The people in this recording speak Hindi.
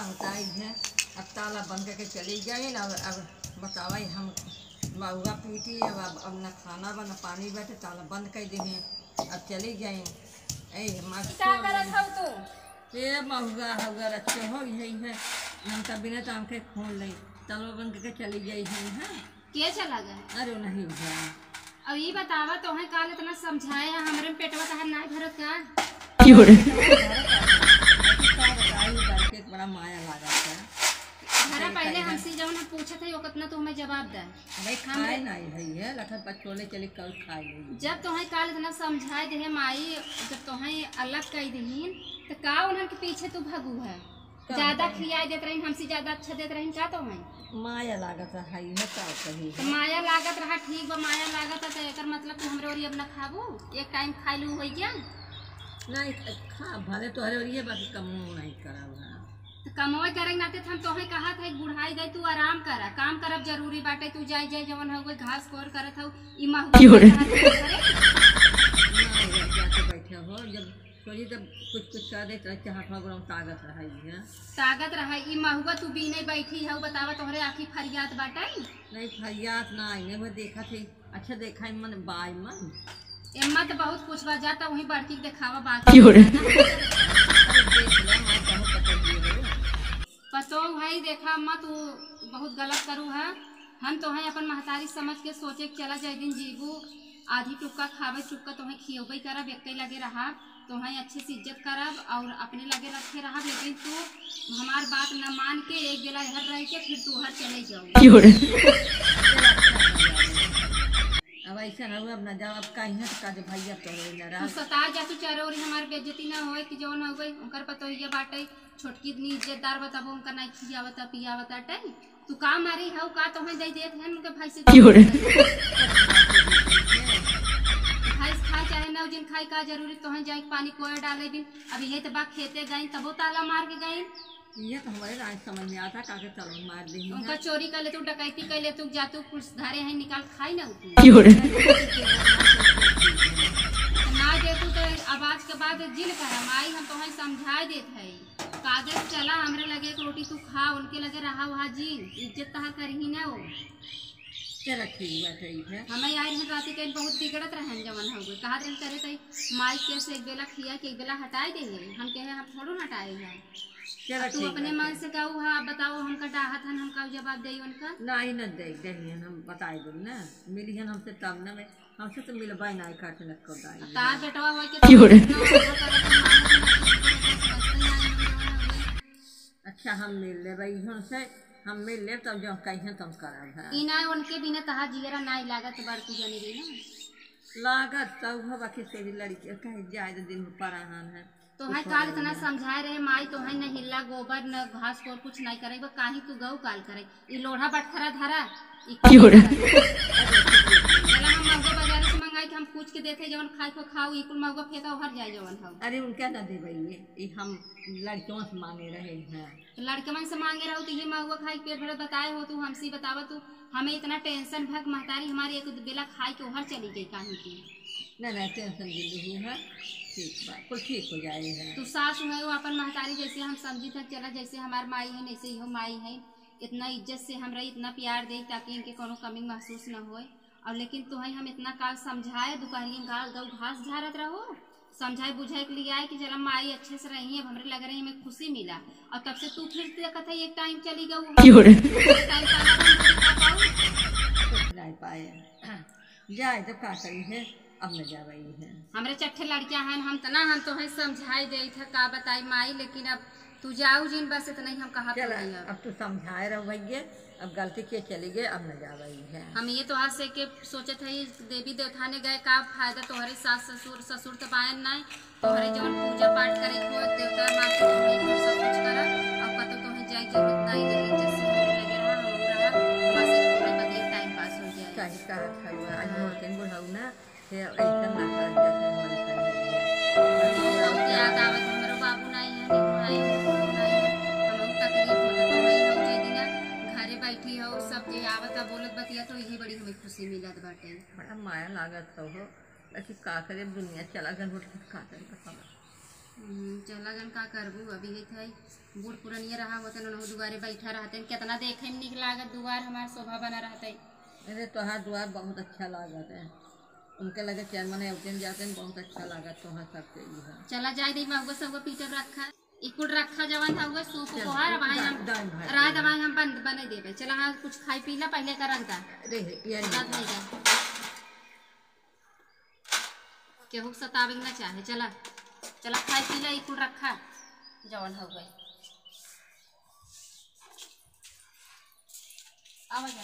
होता है। अब ताला बंद करके चली गई ना। अब बतावा हम महुआ पीटी। अब न खाना बा न पानी बा, ताला बंद कर दी है। अब चली गई ये महुआ हुआ अच्छे हो यही है। हम तब बिना ताम के खोल ली, ताला बंद करके चली गई है। क्या चला गया? अरे नहीं है। अब ये बतावा तो है काल इतना समझाए हमरे पेटवा तहर ना भरत का बड़ा माया लगा है। हरा पहले हमसे जब हम पूछे थे वो कितना तो हमें जवाब दे भाई खाए नहीं है ये लखन पचोले चली कल खाए नहीं। जब तुम्हें काल इतना समझाए दे माई, जब तुम्हें अलग कह दहीन तो का उन्हन के पीछे तू भगू है ज्यादा खियाई देते रही हमसे ज्यादा अच्छा देते रही का तो है माया लागत है ये का कही तो माया लागत रहा ठीक बा। माया लागत है तो एकर मतलब तू हमरे ओरी अब ना खाबू, एक टाइम खाई लू हो गया नहीं खा भले तो हरे ओरिए बाकी कम नहीं करा तो कमाई करे नाते हम तोहे कहा था बुढ़ाई गई तू आराम करा, काम करब जरूरी बाटे। तू जाए जाए जवन हो गई घास कोर करत हो ई महुआ बैठे हो जब सोची तब कुछ कर दे तो हाथ में ताकत रही है। ताकत रहा ई महुआ तू भी नहीं बैठी है बतावा तोहरे आखी फरियाद बाटे नहीं फरियाद ना आई वो देखा थे अच्छा देखा मन बाई मन एम्मा तो बहुत कुछ बा जाता वही बढ़ती दिखावा बाकी पतो भाई देखा अम्मा तू बहुत गलत करू है। हम तो है अपन महतारी समझ के सोचे चला जाए दिन जीबू आधी टुक्का खावे चुक्का तुम्हें खियोबई करब एक लगे रहा तुम्हें अच्छे से इज्जत करब और अपने लगे रखे रहा। लेकिन तू हमार बात न मान के एक बेला इधर रह के फिर तू हर चले जाओ। अब ऐसा ना अब न जाओ अब कहीं का भैया तू सता जा तू चारों ओर हमारी बेइज्जती ना होए कि जौन हो गई उनकर पतोहिया बाटे छोटकी इतनी इज्जतदार बताबो उनका नहीं खियावता पियावता टाइम तू का मारी है का तुम्हें दे देत है उनके भाई से भैंस खाए चाहे ना जिन खाई का जरूरी तो जाए पानी कोई डाले दिन अब यही तो बात खेते गई तबो ताला मार के गई ये तो हमारे राज समझ में आता काके चलो मार दी उनका चोरी कर ले तू डकैती कर ले तू जातू पुलिस धारे है निकाल खाई ना ना दे तू तो आवाज के बाद जिल कर माई हम तो समझाए देते है कागज चला हमरे लगे एक रोटी तू खा उनके लगे रहा वहाँ जी इज्जत तहार करही ना वो चलो ठीक है। हमें यार है रात के बहुत बिगड़त रहे जवन हो गई कहा दिन करे तो माई कैसे एक बेला खिया के एक बेला हटाए देंगे हम कहे हम थोड़ो हटाए हैं। चलो तू अपने मन से कहू है बताओ हमका डाहत हन हमका जवाब दे उनका नहीं न दे हम बताए दो ना मिली हन हमसे तब न हमसे तो मिलबा नहीं काटे न को दाई तार बेटवा हो के अच्छा हम मिल ले भाई हमसे हम मिल ले तब जो कहीं तुम करब है इना उनके बिना तहा जीरा नहीं लागत बड़ती जनी रे ना लागत तब हो बाकी से लड़की कहे जाए दिन में पराहन है तो है काल इतना समझाए रहे माई तो है न हिल्ला गोबर न घास को कुछ नहीं करे वो काहे तू गऊ काल करे ई लोढ़ा बटखरा धरा हम महुआ बाजार से मंगाई के हम पूछ के देते जवन खाए को खाओ ई कुल महुआ फेंका हर जाए जवन हो। अरे उनका ना दे भाई ये हम लड़कियों से मांगे रहे हैं लड़के से मांगे रहो तो ये महुआ खाई पेट भरे बताए हो तू हमसे बतावा तू हमें इतना टेंशन भग महतारी हमारी एक बेला खाई के हर चली गई काहे की नहीं टेंशन दी है ठीक बात कुल ठीक हो जाएगा। तू सास है वो अपन महतारी जैसे हम समझी था चला जैसे हमार माई है वैसे ही हो माई है इतना इज्जत से हमरा इतना प्यार दे ताकि इनके कोनो कमी महसूस न होए। और लेकिन तुम्हें हम इतना काल समझाए दोपहरी गऊ घास झारत रहो समझाए बुझाए के लिए आए कि चला माई अच्छे से रही है हमरे लग रही हमें खुशी मिला और तब से तू फिर देखा था एक टाइम चली गऊ नहीं पाए जाए तो का करी है अब न जा रही है हमरे चट्ठे लड़कियां हैं हम तना हम तो है समझाई दे था का बताई माई लेकिन अब तू जाऊ जिन बस इतना ही हम कहा अब तू समझाए रहो भैया अब गलती के चली गए अब न जा रही है। हम ये तो से के सोचे थे देवी देवता ने गए का फायदा तोहरे सास ससुर तो पायन नहीं तोहरे जवन पूजा पाठ करे को देवता मान के तोहरे सब कुछ करा अब कतो तोहे जाए जरूरत नहीं नहीं जैसे लगे रहा हम रहा बस एक थोड़े बदे टाइम पास हो जाए सही कहा था आज मोर के बुढ़ाऊ ना फिर ऐसा ना कर जैसे हमारे संग याद आवत हमरो बाबू नहीं है नहीं हम तकलीफ होता तो भाई हो जे दिना घरे बैठी हो सब जे आवत बोलत बतिया तो यही बड़ी हमें खुशी मिलत बाटे बड़ा माया लागत हो लेकिन का करे दुनिया चला गन उठ का करे चला जन का करबू अभी है थे बूढ़ पुरनिया रहा होते न दुआरे बैठा रहते कितना देखे में निक लागत दुआर हमार शोभा बना रहते। अरे तोहार द्वार बहुत अच्छा लागत है, उनके लगे चेयरमैन उठन जाते हैं बहुत अच्छा लागत तोहार सबके इहा। चला जाए दी महुआ सब पीटर रखा इकुल रखा जवन था हुआ सूप चल, पोहा रवाई हम दान भाई रात दवाई हम बंद बने देबे। चला हाँ कुछ खाई पीला पहले का रख दा रे ये रात नहीं जा केहू सतावे ना चाहे। चला चला खाई पीला इकुल रखा जवन हो गए आवा जा।